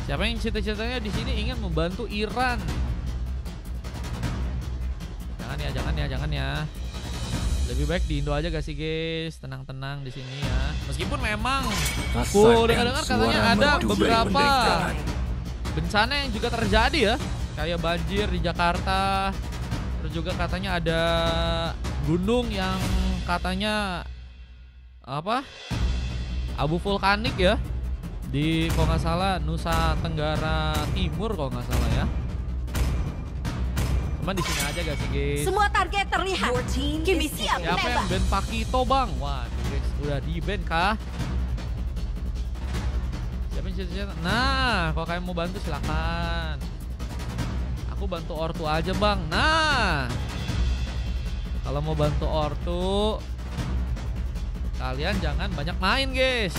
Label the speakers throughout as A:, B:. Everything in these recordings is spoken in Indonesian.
A: Siapa yang cita-citanya di sini ingin membantu Iran? Jangan ya. Lebih baik di Indo aja gak sih guys? Tenang-tenang di sini ya. Meskipun memang aku dengar katanya ada beberapa bencana yang juga terjadi ya. Kayak banjir di Jakarta. Terus juga katanya ada gunung yang katanya abu vulkanik ya. Di kalau nggak salah Nusa Tenggara Timur kalau nggak salah ya. Cuman di sini aja gak sih guys?
B: Semua target terlihat. Kimi siap
A: Siapa yang
B: menembak.
A: ban Pakito bang? Waduh guys, udah di ban kah? Siapa yang cita-cita? Nah, kalau kalian mau bantu silakan. Aku bantu ortu aja bang. Nah, kalau mau bantu ortu, kalian jangan banyak main guys.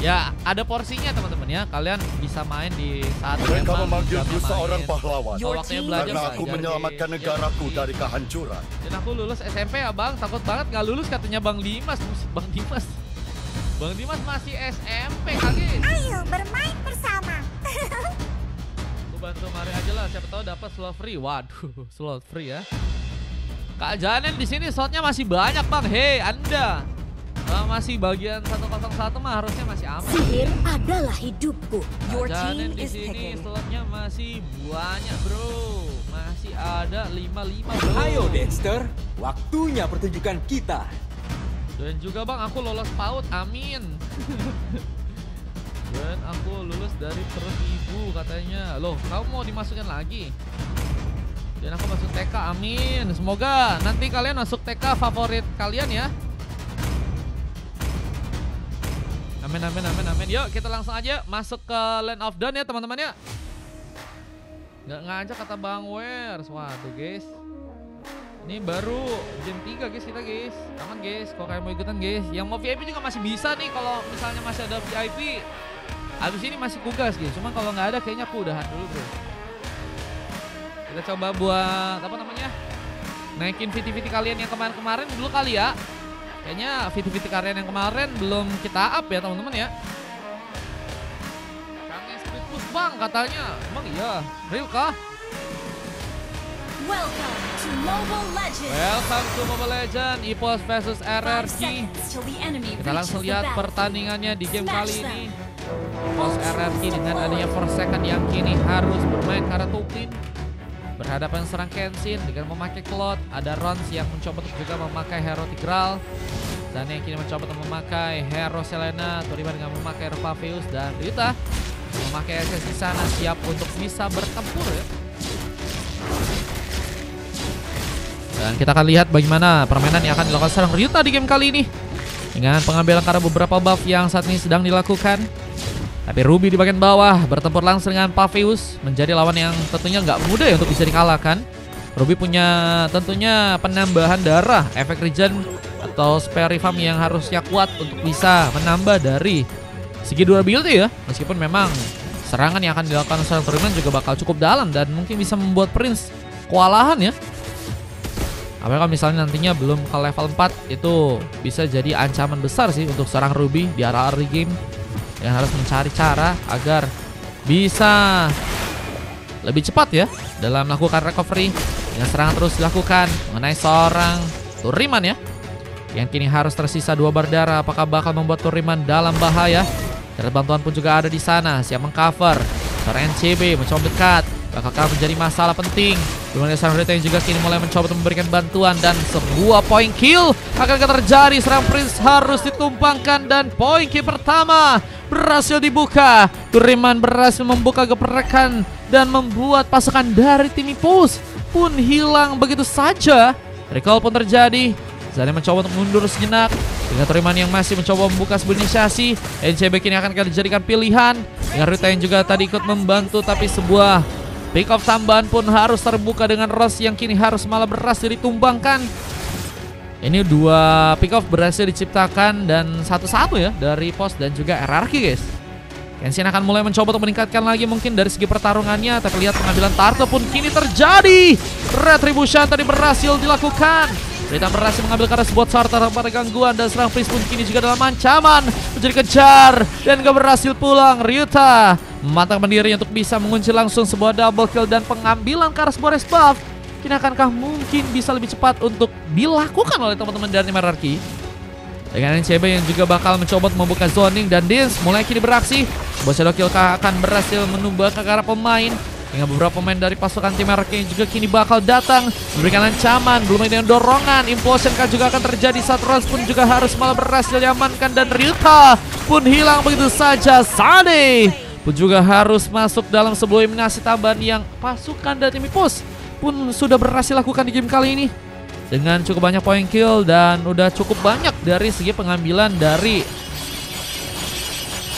A: Ya, ada porsinya teman-teman ya. Kalian bisa main di saat
C: Mereka
A: memang
C: memanggilku
A: jamnya
C: seorang
A: main.
C: pahlawan
A: Kalau waktunya belajar
C: karena aku
A: belajar,
C: menyelamatkan
A: guys.
C: negaraku
A: Ya,
C: dari kehancuran.
A: dan aku lulus SMP ya bang. Takut banget nggak lulus katanya Bang Dimas. Bang Dimas. Bang Dimas masih SMP kali.
D: Ayo bermain bersama.
A: Aku bantu Mari aja lah. Siapa tahu dapat slot free. Waduh, slot free ya. Kak Janen di sini slotnya masih banyak bang. Hei Anda. Masih bagian 101 mah harusnya masih aman.
B: Sihir adalah hidupku. Your
A: Janen
B: team
A: di
B: is
A: sini
B: picking.
A: slotnya masih banyak bro. Masih ada 55 bro.
E: Ayo Dexter, waktunya pertunjukan kita.
A: Dan juga bang aku lolos PAUD, amin. Dan aku lulus dari perut ibu katanya. Loh kamu mau dimasukkan lagi? Dan aku masuk TK, amin. Semoga nanti kalian masuk TK favorit kalian ya. Amin. Yuk kita langsung aja masuk ke Land of Dawn ya teman-teman ya. Nggak ngajak kata Bang Wers. Waduh guys. Ini baru jam 3 guys kita guys. Aman guys kalau kalian mau ikutan guys. Yang mau VIP juga masih bisa nih kalau misalnya masih ada VIP. Habis ini masih kugas guys. Cuma kalau nggak ada kayaknya aku udahan dulu bro. Kita coba buat apa namanya? Naikin VT-VT kalian yang kemarin-kemarin dulu kali ya. Kayaknya VT-VT kalian yang kemarin belum kita up ya teman-teman ya. Kangen speed push bang katanya. Emang iya? Real kah?
B: Welcome to Mobile Legends.
A: Welcome to Mobile Legends EPOS versus
B: 5
A: RRQ.
B: seconds till the enemy
A: Kita langsung
B: reaches the
A: lihat
B: battlefield.
A: pertandingannya di game
B: Smash
A: kali
B: them.
A: ini. EPOS RRQ dengan adanya Forsaken yang kini harus bermain karena Tukin berhadapan serang Kenshin dengan memakai Claude. Ada Rons yang mencoba untuk juga memakai hero Tigreal. Dan yang kini mencoba untuk memakai hero Selena. Toriba dengan memakai hero Pavius. Dan Ryuta memakai SS di sana siap untuk bisa bertempur ya. Dan kita akan lihat bagaimana permainan yang akan dilakukan serang Ryuta di game kali ini. Dengan pengambilan karena beberapa buff yang saat ini sedang dilakukan. Tapi Ruby di bagian bawah bertempur langsung dengan Pavius. Menjadi lawan yang tentunya nggak mudah ya untuk bisa dikalahkan. Ruby punya tentunya penambahan darah, efek regen atau spare revamp yang harusnya kuat untuk bisa menambah dari segi durability ya. Meskipun memang serangan yang akan dilakukan serang Toriman juga bakal cukup dalam dan mungkin bisa membuat Prince kewalahan ya. Apalagi kalau misalnya nantinya belum ke level 4 itu bisa jadi ancaman besar sih untuk seorang Ruby di early game yang harus mencari cara agar bisa lebih cepat ya dalam melakukan recovery dengan serangan terus dilakukan mengenai seorang Turiman ya yang kini harus tersisa 2 bar darah. Apakah bakal membuat Turiman dalam bahaya? Dan bantuan pun juga ada di sana siap mengcover. Seorang NCB mencoba dekat, bakal menjadi masalah penting. Kemudian seorang Rita yang juga kini mulai mencoba untuk memberikan bantuan dan sebuah point kill akan terjadi. Serang Prince harus ditumpangkan dan point kill pertama berhasil dibuka. Turiman berhasil membuka geprekan dan membuat pasukan dari tim EPOS pun hilang begitu saja. Recall pun terjadi. Zane mencoba untuk mundur sejenak dengan Turiman yang masih mencoba membuka sebuah inisiasi. NCB kini akan dijadikan pilihan dengan Rita yang juga tadi ikut membantu, tapi sebuah pick off tambahan pun harus terbuka dengan Ross yang kini harus malah berhasil ditumbangkan. Ini 2 pick off berhasil diciptakan dan satu-satu ya dari POS dan juga RRQ guys. Kenshin akan mulai mencoba untuk meningkatkan lagi mungkin dari segi pertarungannya, tapi lihat pengambilan Tarto pun kini terjadi. Retribution tadi berhasil dilakukan. Rita berhasil mengambil karena sebuah starter tanpa ada gangguan dan serang Prince pun kini juga dalam ancaman menjadi kejar dan gak berhasil pulang. Ryuta memantapkan diri untuk bisa mengunci langsung sebuah double kill dan pengambilan karena sebuah res buff. Kini akankah mungkin bisa lebih cepat untuk dilakukan oleh teman-teman dari tim Hierarchy? Dengan NCB yang juga bakal mencoba untuk membuka zoning dan Dins mulai kini beraksi. Sebuah shadow kill akan berhasil menumbuh ke arah pemain. Dengan beberapa pemain dari pasukan tim Hierarchy yang juga kini bakal datang memberikan ancaman, belum dengan dorongan. Implosion kan juga akan terjadi saat Rons pun juga harus malah berhasil diamankan dan Ryuta pun hilang begitu saja. Sane pun juga harus masuk dalam sebuah eliminasi tambahan yang pasukan dari tim Ipos pun sudah berhasil lakukan di game kali ini dengan cukup banyak point kill dan udah cukup banyak dari segi pengambilan dari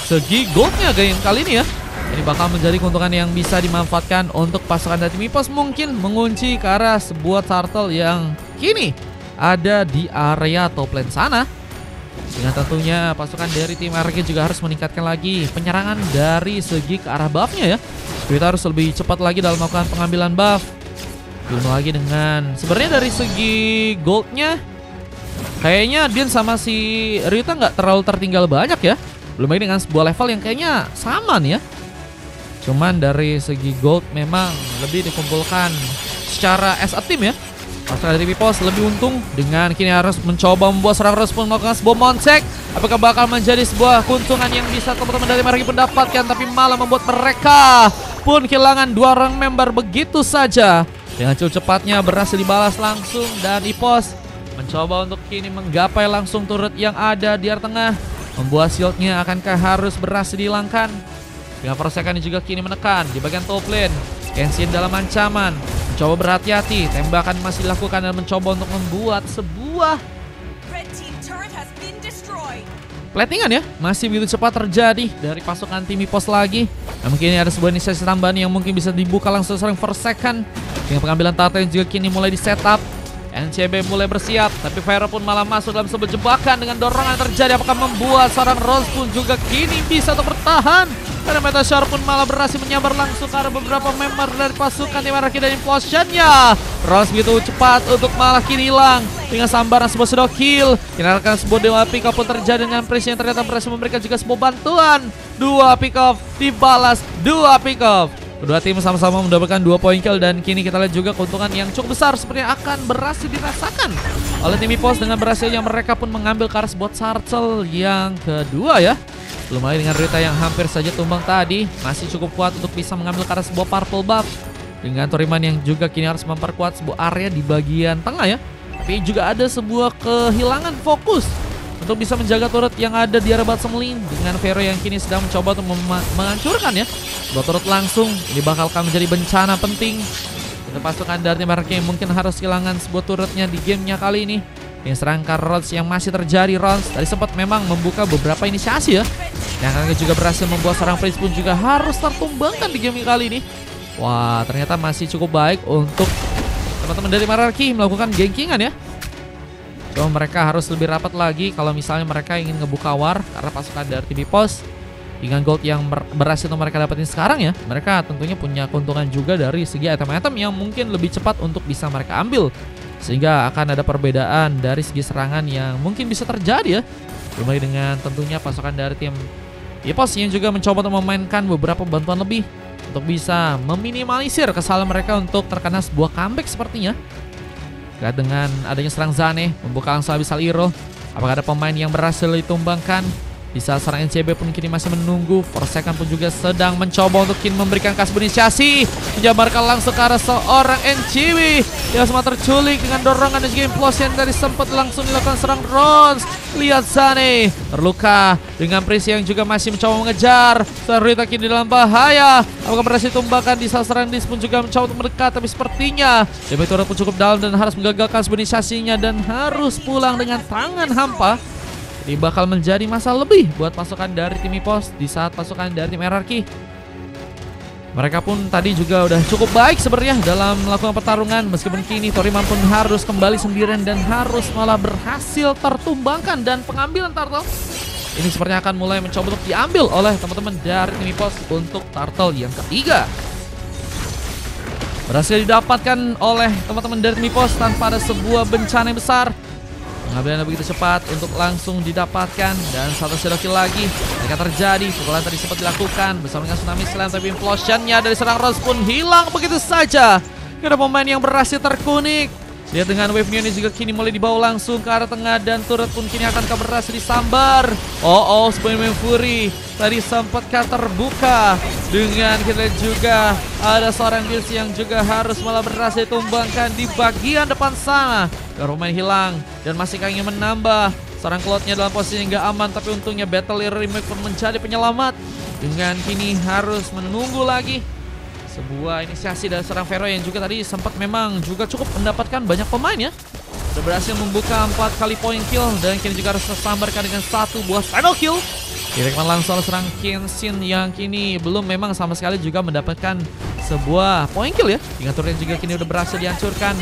A: segi goldnya game kali ini ya. Ini bakal menjadi keuntungan yang bisa dimanfaatkan untuk pasukan dari tim Ipos, mungkin mengunci ke arah sebuah turtle yang kini ada di area top lane sana. Dengan tentunya pasukan dari tim RG juga harus meningkatkan lagi penyerangan dari segi ke arah buffnya ya. Kita harus lebih cepat lagi dalam melakukan pengambilan buff. Belum lagi dengan sebenarnya dari segi goldnya kayaknya Din sama si Ryuta nggak terlalu tertinggal banyak ya. Belum lagi dengan sebuah level yang kayaknya sama nih ya. Cuman dari segi gold memang lebih dikumpulkan secara as a team ya. Pasukan dari Ipos lebih untung dengan kini harus mencoba membuat serang respon melakukan sebuah monsek. Apakah bakal menjadi sebuah keuntungan yang bisa teman-teman dari mereka mendapatkan, tapi malah membuat mereka pun kehilangan 2 orang member begitu saja. Dengan cukup cepatnya berhasil dibalas langsung dan Ipos mencoba untuk kini menggapai langsung turret yang ada di area tengah. Membuat shieldnya akankah harus berhasil dihilangkan. Dengan persekan juga kini menekan di bagian top lane. Kenshin dalam ancaman, mencoba berhati-hati, tembakan masih dilakukan dan mencoba untuk membuat sebuah platingan ya. Masih begitu cepat terjadi dari pasukan tim Ipos lagi. Nah, mungkin ini ada sebuah inisiasi tambahan yang mungkin bisa dibuka langsung serang first second. Dengan pengambilan turtle yang juga kini mulai di setup. NCB mulai bersiap, tapi Vero pun malah masuk dalam sebuah jebakan dengan dorongan yang terjadi. Apakah membuat seorang Rose pun juga kini bisa untuk bertahan? Karena Metashaur pun malah berhasil menyambar langsung ke arah beberapa member dari pasukan tim Hierarchy dan Implosionnya. Rose begitu cepat untuk malah kini hilang dengan sambaran sebuah shadow kill. Kini sebuah dewa pick up pun terjadi dengan Prince yang ternyata berhasil memberikan juga sebuah bantuan. 2 pick off dibalas 2 pick off. Kedua tim sama-sama mendapatkan 2 poin kill dan kini kita lihat juga keuntungan yang cukup besar sepertinya akan berhasil dirasakan oleh tim Ipos dengan berhasilnya mereka pun mengambil ke arah sebuah turtle yang kedua ya. Belum lagi dengan Rita yang hampir saja tumbang tadi, masih cukup kuat untuk bisa mengambil ke arah sebuah purple buff. Dengan Toriman yang juga kini harus memperkuat sebuah area di bagian tengah ya. Tapi juga ada sebuah kehilangan fokus untuk bisa menjaga turret yang ada di area bottom lane. Dengan Vero yang kini sedang mencoba untuk menghancurkan ya sebuah turret langsung. Ini bakalkan menjadi bencana penting untuk pasukan dari tim Hierarchy yang mungkin harus kehilangan sebuah turretnya di gamenya kali ini. Yang serangkar Rons yang masih terjadi. Rons tadi sempat memang membuka beberapa inisiasi ya. Yang juga berhasil membuat seorang Prince pun juga harus tertumbangkan di game kali ini. Wah, ternyata masih cukup baik untuk teman-teman dari Hierarchy melakukan gankingan ya. So, mereka harus lebih rapat lagi kalau misalnya mereka ingin ngebuka war. Karena pasukan dari tim Ipos dengan gold yang berhasil mereka dapetin sekarang ya, mereka tentunya punya keuntungan juga dari segi item-item yang mungkin lebih cepat untuk bisa mereka ambil. Sehingga akan ada perbedaan dari segi serangan yang mungkin bisa terjadi ya. Mulai dengan tentunya pasukan dari tim Ipos yang juga mencoba untuk memainkan beberapa bantuan lebih untuk bisa meminimalisir kesalahan mereka untuk terkena sebuah comeback sepertinya. Dengan adanya serang Zane membuka langsung habis Iro. Apakah ada pemain yang berhasil ditumbangkan? Di saat serang NCB pun kini masih menunggu. Forsaken pun juga sedang mencoba untuk kini memberikan kasih inisiasi. Menjabarkan langsung ke arah seorang NCB yang sempat terculik dengan dorongan dan juga implosion dari sempat langsung dilakukan serang Rons. Lihat Zane terluka dengan Prince yang juga masih mencoba mengejar. Rita kini dalam bahaya. Apakah berhasil ditumbangkan? Di saat serang Dis pun juga mencoba untuk mendekat, tapi sepertinya damage turret pun cukup dalam dan harus menggagalkan inisiasinya dan harus pulang dengan tangan hampa. Ini bakal menjadi masalah lebih buat pasukan dari tim Ipos di saat pasukan dari tim Hierarchy. Mereka pun tadi juga udah cukup baik sebenarnya dalam melakukan pertarungan. Meskipun kini Toriman pun harus kembali sendirian dan harus malah berhasil tertumbangkan. Dan pengambilan turtle ini sepertinya akan mulai mencoba untuk diambil oleh teman-teman dari tim Ipos untuk turtle yang ketiga. berhasil didapatkan oleh teman-teman dari Mipos tanpa ada sebuah bencana yang besar. Pengambilannya begitu cepat untuk langsung didapatkan. Dan satu shadow kill lagi mereka terjadi. Pukulan tadi sempat dilakukan bersama dengan Tsunami Slam, tapi implosionnya dari serang Rose pun hilang begitu saja. Gak ada pemain yang berhasil terkunik. Lihat dengan wave-nya ini juga kini mulai dibawa langsung ke arah tengah. Dan turret pun kini akan berhasil disambar. Sebuah main Fury tadi sempat terbuka. Dengan kita lihat juga ada seorang Bills yang juga harus malah berhasil ditumbangkan di bagian depan sana. Dan pemain hilang dan masih ingin menambah. Seorang Cloud-nya dalam posisi yang gak aman, tapi untungnya Battle Remake pun menjadi penyelamat. Dengan kini harus menunggu lagi sebuah inisiasi dari seorang Vero yang juga tadi sempat memang juga cukup mendapatkan banyak pemain ya. Sudah berhasil membuka 4 kali point kill dan kini juga harus tersambarkan dengan 1 buah shadow kill. Direkman langsung oleh serang Kenshin yang kini belum memang sama sekali juga mendapatkan sebuah point kill ya. Dengan turret juga kini udah berhasil dihancurkan.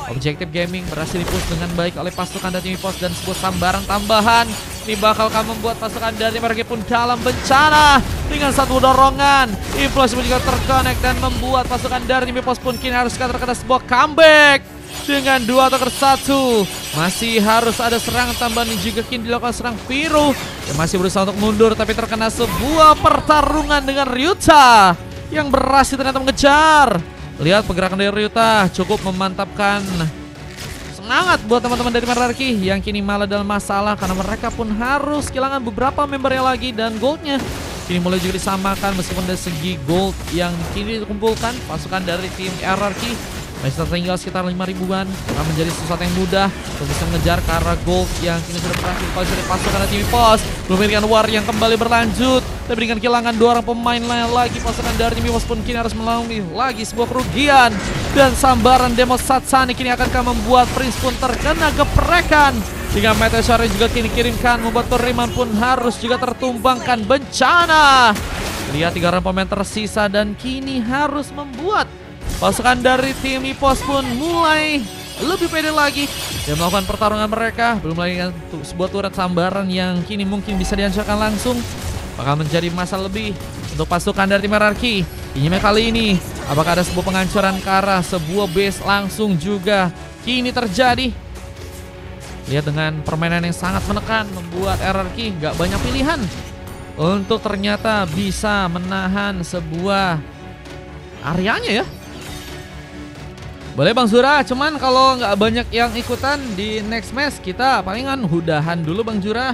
A: Objektif Gaming berhasil dipush dengan baik oleh pasukan dari Mipos dan sebuah sambaran tambahan. Ini bakal membuat pasukan dari mereka pun dalam bencana. Dengan satu dorongan, Implosion juga terconnect dan membuat pasukan dari Mipos pun kini harus terkena sebuah comeback. Dengan 2 attacker 1, masih harus ada serangan tambahan yang juga kini dilakukan serang Viru. Yang masih berusaha untuk mundur tapi terkena sebuah pertarungan dengan Ryuta yang berhasil ternyata mengejar. Lihat pergerakan dari Ryuta cukup memantapkan semangat buat teman-teman dari Merarki yang kini malah dalam masalah karena mereka pun harus kehilangan beberapa membernya lagi dan goldnya kini mulai juga disamakan meskipun dari segi gold yang kini dikumpulkan pasukan dari tim RRQ masih tertinggal sekitar 5.000-an. Akan menjadi sesuatu yang mudah untuk bisa mengejar ke arah gold yang kini sudah berhasil dari pasukan dari tim Mipos. Belum memberikan war yang kembali berlanjut. Tapi dengan kehilangan 2 orang pemain lain lagi, pasukan dari tim Mipos pun kini harus melalui lagi sebuah kerugian. Dan sambaran Demo Satsani kini akan membuat Prince pun terkena geprekan. Dengan Meteor juga kini kirimkan membuat Toriman pun harus juga tertumbangkan bencana. Lihat 3 orang pemain tersisa dan kini harus membuat pasukan dari tim Mipos pun mulai lebih pede lagi dan melakukan pertarungan mereka. Belum lagi dengan sebuah turret sambaran yang kini mungkin bisa dihancurkan langsung. Bakal menjadi masalah lebih untuk pasukan dari tim RRQ. Ini kali ini apakah ada sebuah penghancuran ke arah sebuah base langsung juga kini terjadi. Lihat dengan permainan yang sangat menekan membuat RRQ gak banyak pilihan untuk ternyata bisa menahan sebuah areanya ya. Boleh Bang Zura, cuman kalau nggak banyak yang ikutan di next match kita palingan udahan dulu Bang Zura.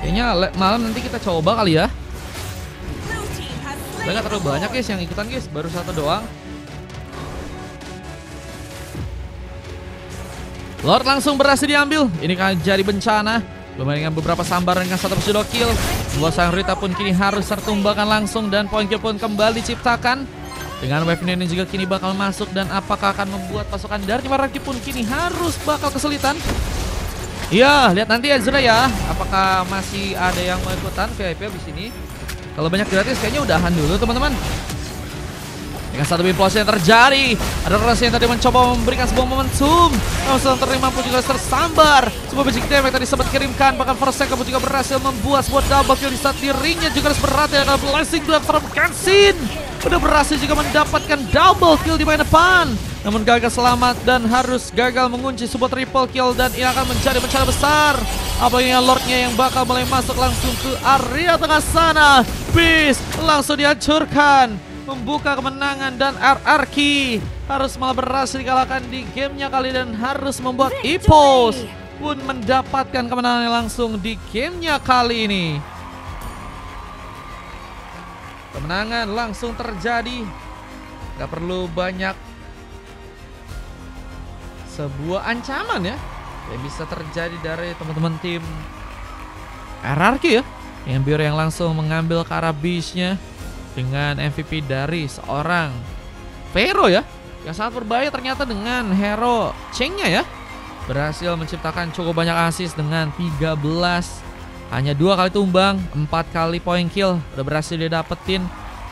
A: Kayaknya malam nanti kita coba kali ya. Udah nggak terlalu banyak guys yang ikutan guys, baru 1 doang. Lord langsung berhasil diambil, ini kan jadi bencana. Belum dengan beberapa sambaran dengan 1 shadow kill. Dua sang Rita pun kini harus tertumbangkan langsung dan point kill pun kembali diciptakan. Dengan wave ini juga kini bakal masuk dan apakah akan membuat pasukan dari Meraki pun kini harus bakal kesulitan. Iya, lihat nanti ya Zura ya. Apakah masih ada yang mau ikutan VIP di sini? Kalau banyak gratis kayaknya udahan dulu teman-teman. Dengan 1 implosion yang terjadi, ada Rasa yang tadi mencoba memberikan sebuah momentum. Namun setelah terima pun juga tersambar. Sebuah basic damage tadi sempat kirimkan, bahkan Forseka pun juga berhasil membuat sebuah double kill di saat dirinya juga harus berhati dengan blessing blood from Kenshin. Udah berhasil juga mendapatkan double kill di main depan. Namun gagal selamat dan harus gagal mengunci sebuah triple kill dan ini akan menjadi bencana besar. Apalagi Lordnya yang bakal mulai masuk langsung ke area tengah sana. Beast langsung dihancurkan, membuka kemenangan dan RRQ harus malah berhasil dikalahkan di gamenya kali dan harus membuat Ipos pun mendapatkan kemenangan langsung di gamenya kali ini. Kemenangan langsung terjadi, gak perlu banyak sebuah ancaman ya yang bisa terjadi dari teman-teman tim RRQ ya. Yang biru yang langsung mengambil ke arah beast-nya dengan MVP dari seorang Vero ya, yang sangat berbahaya ternyata dengan hero Cheng-nya ya. Berhasil menciptakan cukup banyak assist dengan 13. Hanya 2 kali tumbang, 4 kali point kill udah berhasil dia dapetin.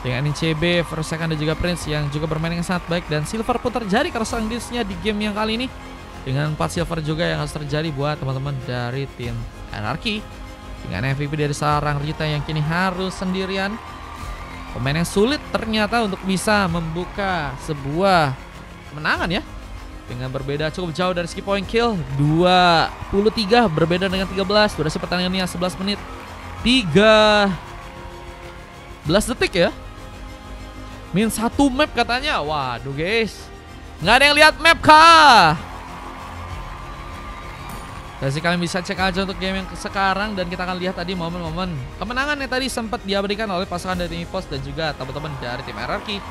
A: Dengan NCB, First Second dan juga Prince yang juga bermain yang sangat baik. Dan silver pun terjadi karena serang disnya di game yang kali ini. Dengan 4 silver juga yang harus terjadi buat teman-teman dari tim RRQ. Dengan MVP dari seorang Rita yang kini harus sendirian Pemain yang sulit ternyata untuk bisa membuka sebuah kemenangan ya. Dengan berbeda cukup jauh dari segi point kill 23 berbeda dengan 13. Durasi pertandingannya 11 menit 13 detik ya. Min 1 map katanya. Waduh guys, nggak ada yang lihat map kah? Jadi kalian bisa cek aja untuk game yang sekarang. Dan kita akan lihat tadi momen-momen kemenangan yang tadi sempat diabadikan oleh pasangan dari Tim EVOS dan juga teman-teman dari tim RRQ.